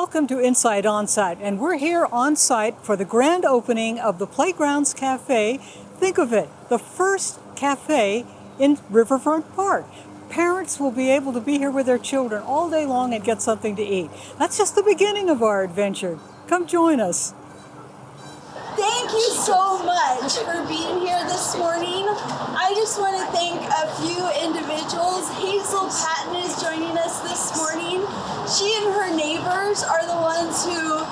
Welcome to InSite OnSite, and we're here on site for the grand opening of the Playgrounds Cafe. Think of it, the first cafe in Riverfront Park. Parents will be able to be here with their children all day long and get something to eat. That's just the beginning of our adventure. Come join us. Thank you so much for being here this morning. I just want to thank a few individuals. Hazel Patton is joining us this morning. She and her neighbors are the ones who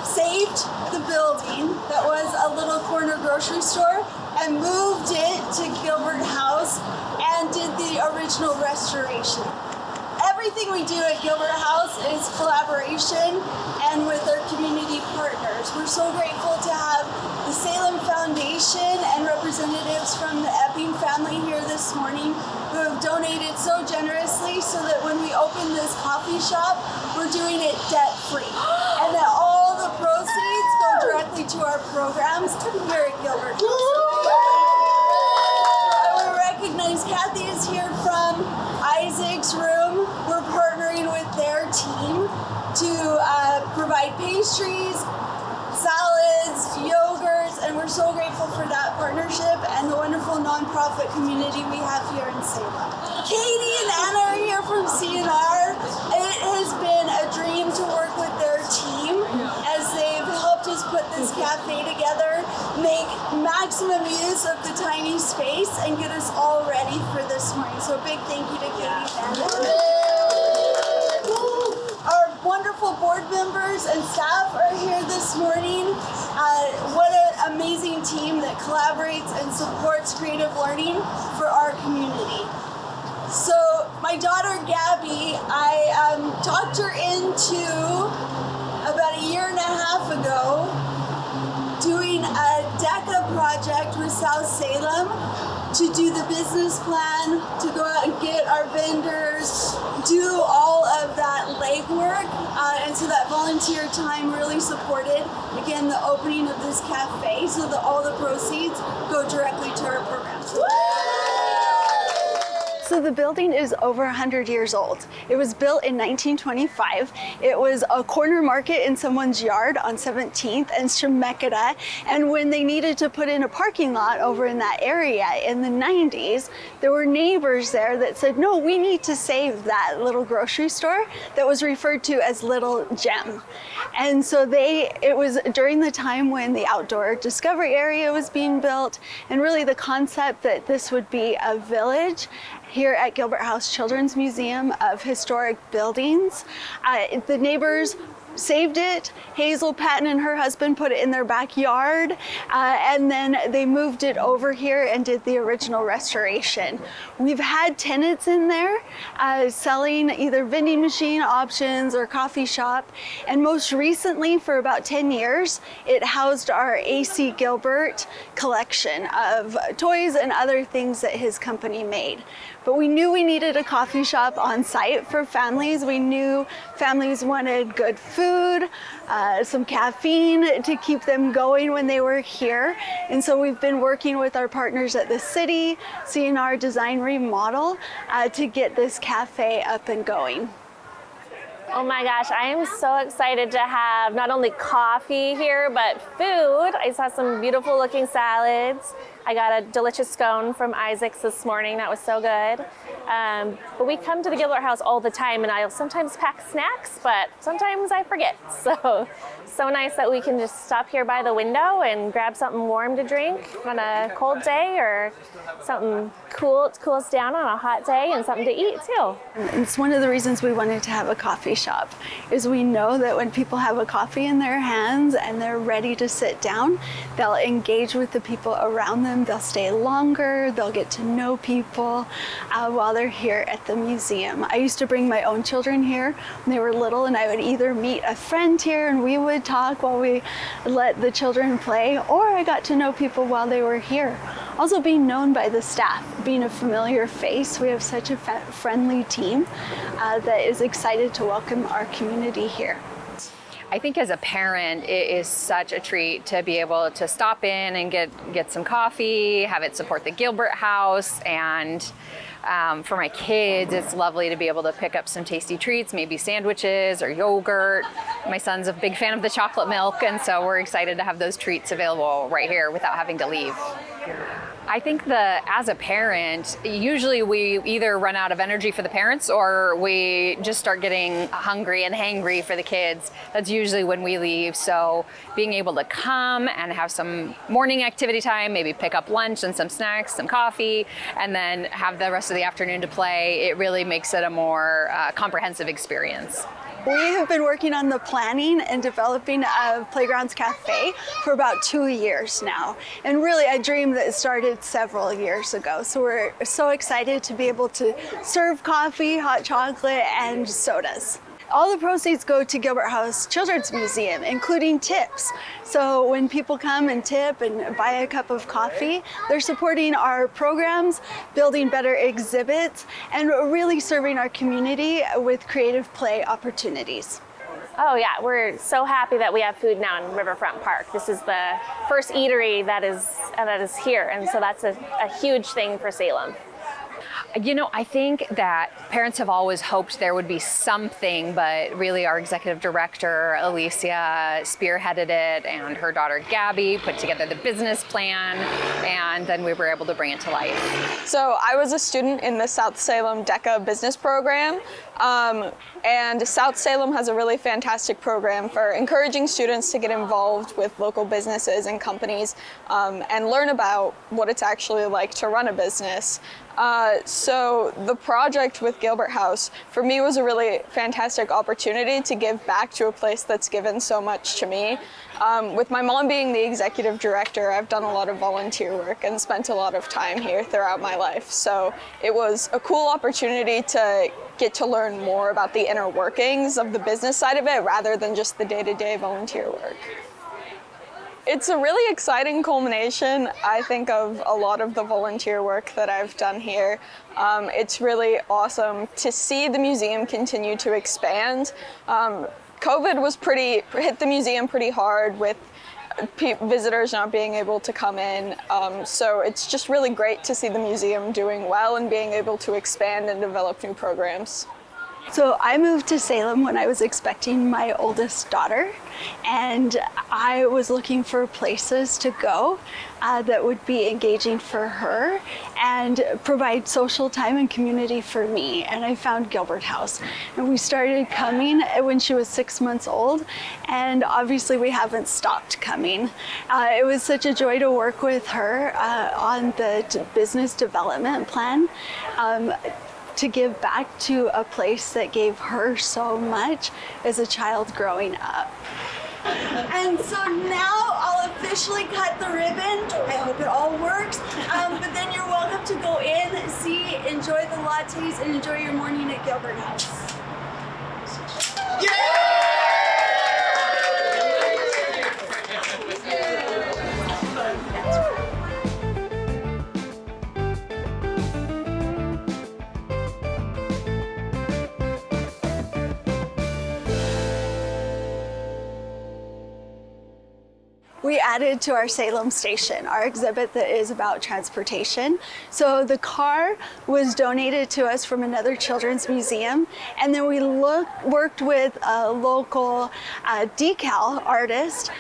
saved the building that was a little corner grocery store and moved it to Gilbert House and did the original restoration. Everything we do at Gilbert House is collaboration and with our community partners. We're so grateful to have the Salem Foundation and representatives from the Epping family here this morning who have donated so generously so that when we open this coffee shop, we're doing it debt-free. And that all the proceeds go directly to our programs here at Gilbert House. I want to recognize Kathy is here from Isaac's Room. We're partnering with their team to provide pastries, salads, yogurts, and we're so grateful for that partnership and the wonderful nonprofit community we have here in Salem. Katie and Anna are here from CNR. It has been a dream to work with their team as they've helped us put this cafe together, make maximum use of the tiny space, and get us all ready for this morning. So a big thank you to Katie and Anna. Our wonderful board members and staff are here this morning. What an amazing team that collaborates and supports creative learning for our community. So my daughter Gabby, I talked her into about a year and a half ago doing a DECA project with South Salem to do the business plan, to go out and get our vendors, do all of that legwork, and so that volunteer time really supported, again, the opening of this cafe so that all the proceeds go directly to our programs. So the building is over 100 years old. It was built in 1925. It was a corner market in someone's yard on 17th and Chemeketa. And when they needed to put in a parking lot over in that area in the 90s, there were neighbors there that said, no, we need to save that little grocery store that was referred to as Little Gem. And so it was during the time when the outdoor discovery area was being built, and really the concept that this would be a village here at Gilbert House Children's Museum of Historic Buildings. The neighbors saved it. Hazel Patton and her husband put it in their backyard, and then they moved it over here and did the original restoration. We've had tenants in there selling either vending machine options or coffee shop, and most recently for about 10 years it housed our A.C. Gilbert collection of toys and other things that his company made. But we knew we needed a coffee shop on site for families. We knew families wanted good food, some caffeine to keep them going when they were here. And so we've been working with our partners at the city, CNR Design Remodel, to get this cafe up and going. Oh my gosh, I am so excited to have not only coffee here, but food. I saw some beautiful looking salads. I got a delicious scone from Isaac's this morning. That was so good. But we come to the Gilbert House all the time, and I'll sometimes pack snacks, but sometimes I forget. So nice that we can just stop here by the window and grab something warm to drink on a cold day, or something cool to cool us down on a hot day, and something to eat too. It's one of the reasons we wanted to have a coffee shop, is we know that when people have a coffee in their hands and they're ready to sit down, they'll engage with the people around them, they'll stay longer, they'll get to know people while they're here at the museum. I used to bring my own children here when they were little, and I would either meet a friend here and we would talk while we let the children play, or I got to know people while they were here. Also being known by the staff, being a familiar face. We have such a friendly team that is excited to welcome our community here. I think as a parent, it is such a treat to be able to stop in and get some coffee, have it support the Gilbert House, and For my kids, it's lovely to be able to pick up some tasty treats, maybe sandwiches or yogurt. My son's a big fan of the chocolate milk, and so we're excited to have those treats available right here without having to leave. I think as a parent, usually we either run out of energy for the parents or we just start getting hungry and hangry for the kids. That's usually when we leave. So being able to come and have some morning activity time, maybe pick up lunch and some snacks, some coffee, and then have the rest of the afternoon to play, it really makes it a more comprehensive experience. We have been working on the planning and developing of Playgrounds Cafe for about 2 years now. And really a dream that started several years ago. So we're so excited to be able to serve coffee, hot chocolate, and sodas. All the proceeds go to Gilbert House Children's Museum, including tips. So when people come and tip and buy a cup of coffee, they're supporting our programs, building better exhibits, and really serving our community with creative play opportunities. Oh yeah, we're so happy that we have food now in Riverfront Park. This is the first eatery that is here, and so that's a huge thing for Salem. You know, I think that parents have always hoped there would be something, but really our executive director, Alicia, spearheaded it, and her daughter, Gabby, put together the business plan, and then we were able to bring it to life. So I was a student in the South Salem DECA business program, and South Salem has a really fantastic program for encouraging students to get involved with local businesses and companies and learn about what it's actually like to run a business. So the project with Gilbert House for me was a really fantastic opportunity to give back to a place that's given so much to me. With my mom being the executive director, I've done a lot of volunteer work and spent a lot of time here throughout my life. So it was a cool opportunity to get to learn more about the inner workings of the business side of it rather than just the day-to-day volunteer work. It's a really exciting culmination, I think, of a lot of the volunteer work that I've done here. It's really awesome to see the museum continue to expand. COVID hit the museum pretty hard with visitors not being able to come in. So it's just really great to see the museum doing well and being able to expand and develop new programs. So I moved to Salem when I was expecting my oldest daughter, and I was looking for places to go that would be engaging for her and provide social time and community for me. And I found Gilbert House. And we started coming when she was 6 months old, and obviously we haven't stopped coming. It was such a joy to work with her on the business development plan. To give back to a place that gave her so much as a child growing up. And so now I'll officially cut the ribbon. I hope it all works. But then you're welcome to go in, see, enjoy the lattes, and enjoy your morning at Gilbert House. We added to our Salem station, our exhibit that is about transportation. So the car was donated to us from another children's museum, and then we worked with a local decal artist.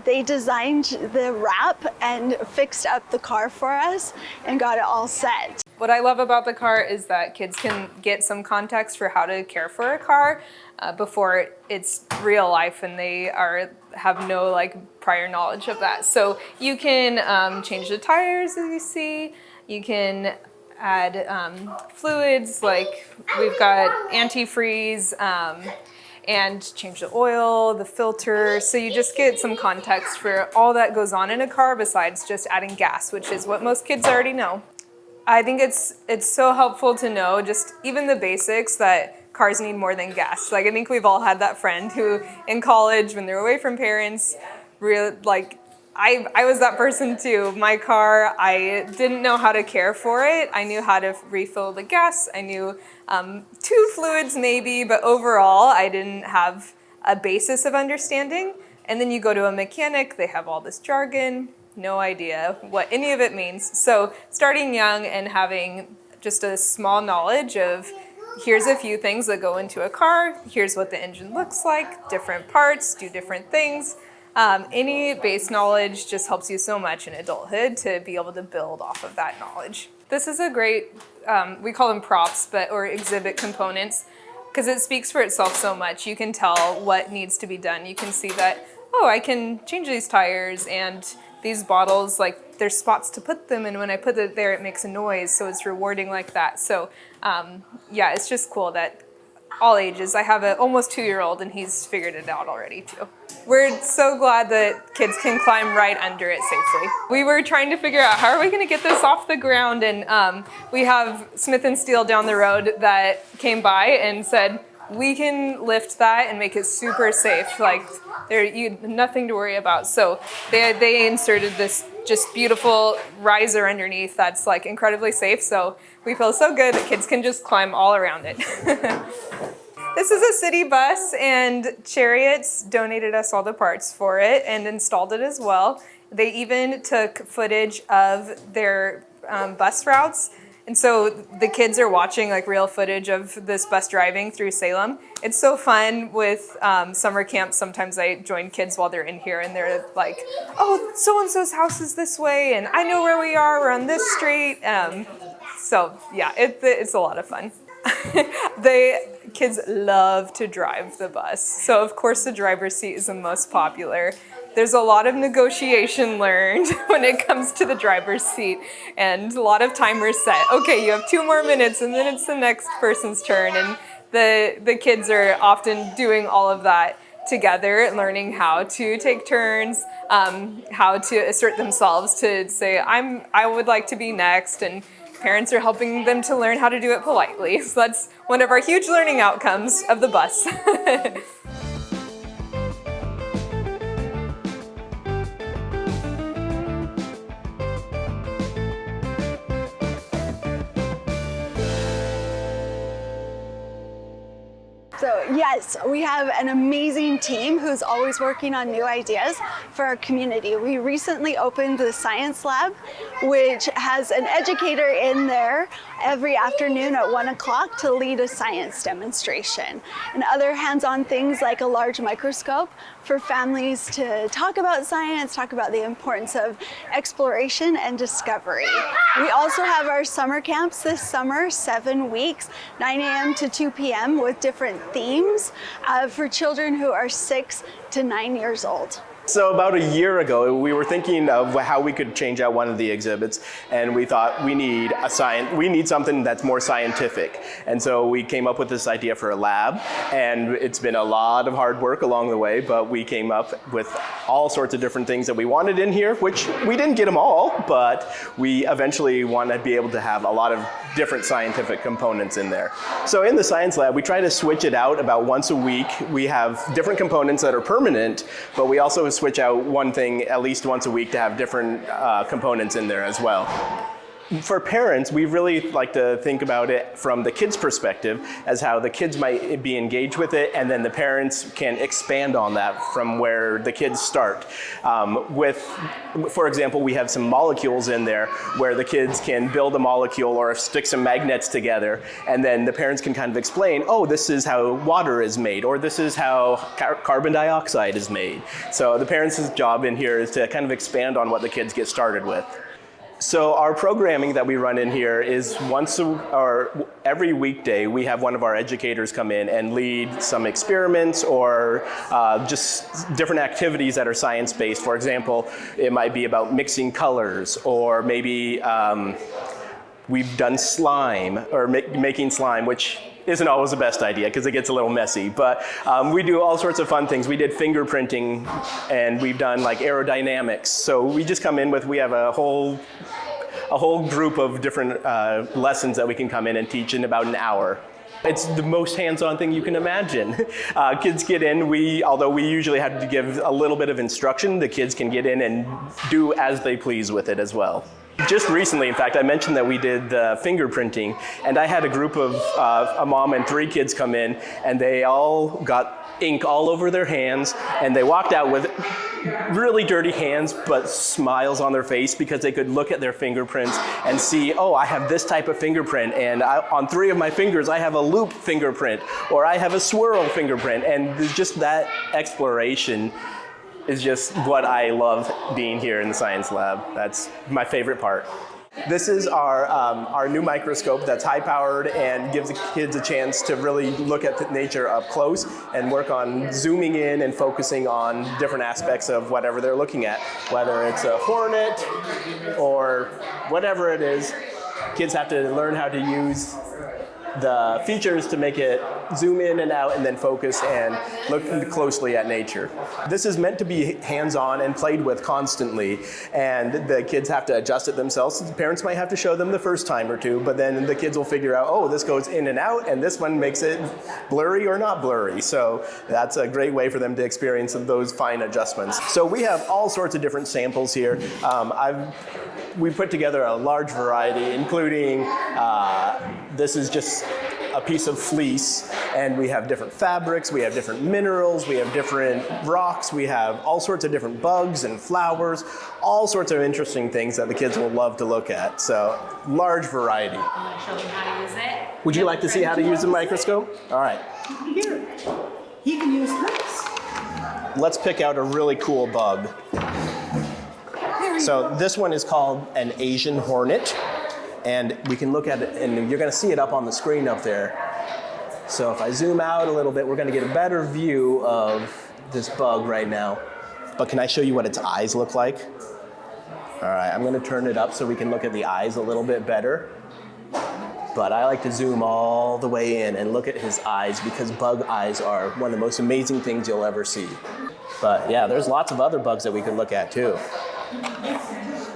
They designed the wrap and fixed up the car for us and got it all set. What I love about the car is that kids can get some context for how to care for a car before it's real life and they have no prior knowledge of that. So you can change the tires, as you see. You can add fluids, like we've got antifreeze, and change the oil, the filter. So you just get some context for all that goes on in a car besides just adding gas, which is what most kids already know. I think it's so helpful to know just even the basics that cars need more than gas. I think we've all had that friend who in college when they're away from parents, I was that person too. My car, I didn't know how to care for it. I knew how to refill the gas. I knew 2 fluids maybe, but overall I didn't have a basis of understanding. And then you go to a mechanic, they have all this jargon, no idea what any of it means. So starting young and having just a small knowledge of here's a few things that go into a car, here's what the engine looks like, different parts do different things. Any base knowledge just helps you so much in adulthood to be able to build off of that knowledge. This is a great, we call them props, or exhibit components, because it speaks for itself so much. You can tell what needs to be done. You can see that, oh, I can change these tires, and these bottles, like there's spots to put them, and when I put it there, it makes a noise, so it's rewarding like that. So yeah, it's just cool that all ages. I have an almost 2-year-old, and he's figured it out already too. We're so glad that kids can climb right under it safely. We were trying to figure out how are we going to get this off the ground, and we have Smith & Steel down the road that came by and said, we can lift that and make it super safe. Like nothing to worry about. So they inserted this just beautiful riser underneath that's like incredibly safe. So we feel so good that kids can just climb all around it. This is a city bus, and Chariots donated us all the parts for it and installed it as well. They even took footage of their bus routes. And so the kids are watching like real footage of this bus driving through Salem. It's so fun with summer camps. Sometimes I join kids while they're in here, and they're like, oh, so-and-so's house is this way, and I know where we are, we're on this street. So yeah, it's a lot of fun. Kids love to drive the bus. So of course the driver's seat is the most popular. There's a lot of negotiation learned when it comes to the driver's seat, and a lot of timers set. Okay, you have 2 more minutes, and then it's the next person's turn. And the kids are often doing all of that together, learning how to take turns, how to assert themselves, to say, I would like to be next, and parents are helping them to learn how to do it politely. So that's one of our huge learning outcomes of the bus. So yes, we have an amazing team who's always working on new ideas for our community. We recently opened the Science Lab, which has an educator in there every afternoon at 1 o'clock to lead a science demonstration. And other hands-on things like a large microscope for families to talk about science, talk about the importance of exploration and discovery. We also have our summer camps this summer, 7 weeks, 9 a.m. to 2 p.m. with different themes for children who are 6 to 9 years old. So about a year ago, we were thinking of how we could change out one of the exhibits, and we thought we need something that's more scientific. And so we came up with this idea for a lab, and it's been a lot of hard work along the way, but we came up with all sorts of different things that we wanted in here, which we didn't get them all, but we eventually want to be able to have a lot of different scientific components in there. So in the science lab, we try to switch it out about once a week. We have different components that are permanent, but we also switch out one thing at least once a week to have different components in there as well. For parents, we really like to think about it from the kids' perspective as how the kids might be engaged with it, and then the parents can expand on that from where the kids start. For example, we have some molecules in there where the kids can build a molecule or stick some magnets together, and then the parents can kind of explain, oh, this is how water is made, or this is how carbon dioxide is made. So the parents' job in here is to kind of expand on what the kids get started with. So our programming that we run in here is every weekday we have one of our educators come in and lead some experiments or just different activities that are science-based. For example, it might be about mixing colors, or maybe we've done slime, or making slime, which isn't always the best idea because it gets a little messy, but we do all sorts of fun things. We did fingerprinting, and we've done like aerodynamics. So we just come in we have a whole group of different lessons that we can come in and teach in about an hour. It's the most hands-on thing you can imagine. Kids get in, although we usually have to give a little bit of instruction, the kids can get in and do as they please with it as well. Just recently, in fact, I mentioned that we did the fingerprinting, and I had a group of a mom and 3 kids come in, and they all got ink all over their hands, and they walked out with really dirty hands, but smiles on their face because they could look at their fingerprints and see, oh, I have this type of fingerprint, and on 3 of my fingers I have a loop fingerprint, or I have a swirl fingerprint, and just that exploration is just what I love being here in the science lab. That's my favorite part. This is our new microscope that's high-powered and gives the kids a chance to really look at nature up close and work on zooming in and focusing on different aspects of whatever they're looking at, whether it's a hornet or whatever it is. Kids have to learn how to use the features to make it zoom in and out and then focus and look closely at nature. This is meant to be hands-on and played with constantly, and the kids have to adjust it themselves. The parents might have to show them the first time or two, but then the kids will figure out, oh, this goes in and out, and this one makes it blurry or not blurry. So that's a great way for them to experience those fine adjustments. So we have all sorts of different samples here. We put together a large variety, including this is just a piece of fleece, and we have different fabrics, we have different minerals, we have different rocks, we have all sorts of different bugs and flowers, all sorts of interesting things that the kids will love to look at. So, large variety. Show them how to use it. Would you like to see how to use the microscope? All right. Here, he can use this. Let's pick out a really cool bug. So this one is called an Asian hornet, and we can look at it, and you're going to see it up on the screen up there. So if I zoom out a little bit, we're going to get a better view of this bug right now. But can I show you what its eyes look like? All right, I'm going to turn it up so we can look at the eyes a little bit better. But I like to zoom all the way in and look at his eyes, because bug eyes are one of the most amazing things you'll ever see. But yeah, there's lots of other bugs that we can look at too.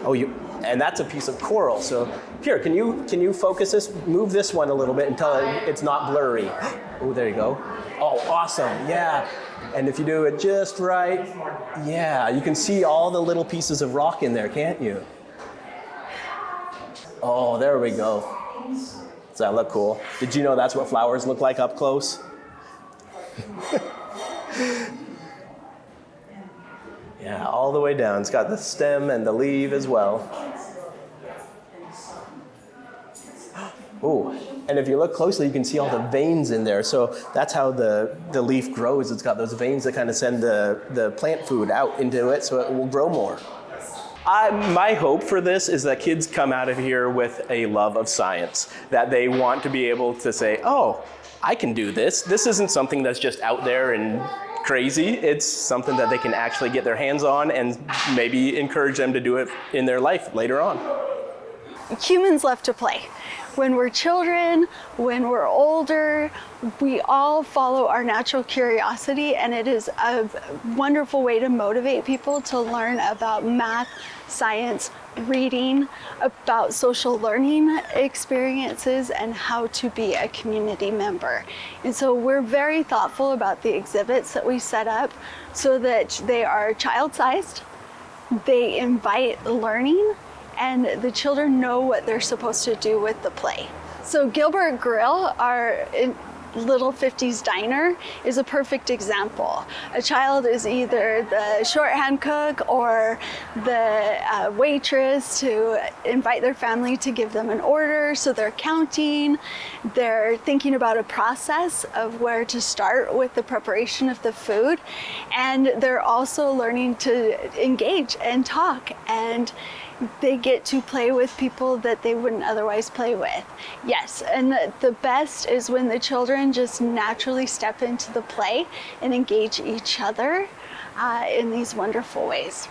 Oh, and that's a piece of coral. So here, can you focus this, move this one a little bit until it's not blurry. Oh, there you go. Oh, awesome, yeah. And if you do it just right, yeah, you can see all the little pieces of rock in there, can't you? Oh, there we go. Does that look cool? Did you know that's what flowers look like up close? Yeah, all the way down. It's got the stem and the leaf as well. Oh, and if you look closely, you can see all the veins in there. So that's how the leaf grows. It's got those veins that kind of send the plant food out into it so it will grow more. My hope for this is that kids come out of here with a love of science, that they want to be able to say, oh, I can do this. This isn't something that's just out there and crazy. It's something that they can actually get their hands on and maybe encourage them to do it in their life later on. Humans love to play. When we're children, when we're older, we all follow our natural curiosity, and it is a wonderful way to motivate people to learn about math, science, reading, about social learning experiences, and how to be a community member. And so we're very thoughtful about the exhibits that we set up so that they are child-sized, they invite learning, and the children know what they're supposed to do with the play. So Gilbert Grill, our little 50s diner, is a perfect example. A child is either the shorthand cook or the waitress to invite their family to give them an order. So they're counting, they're thinking about a process of where to start with the preparation of the food, and they're also learning to engage and talk, and they get to play with people that they wouldn't otherwise play with. Yes, and the best is when the children just naturally step into the play and engage each other in these wonderful ways.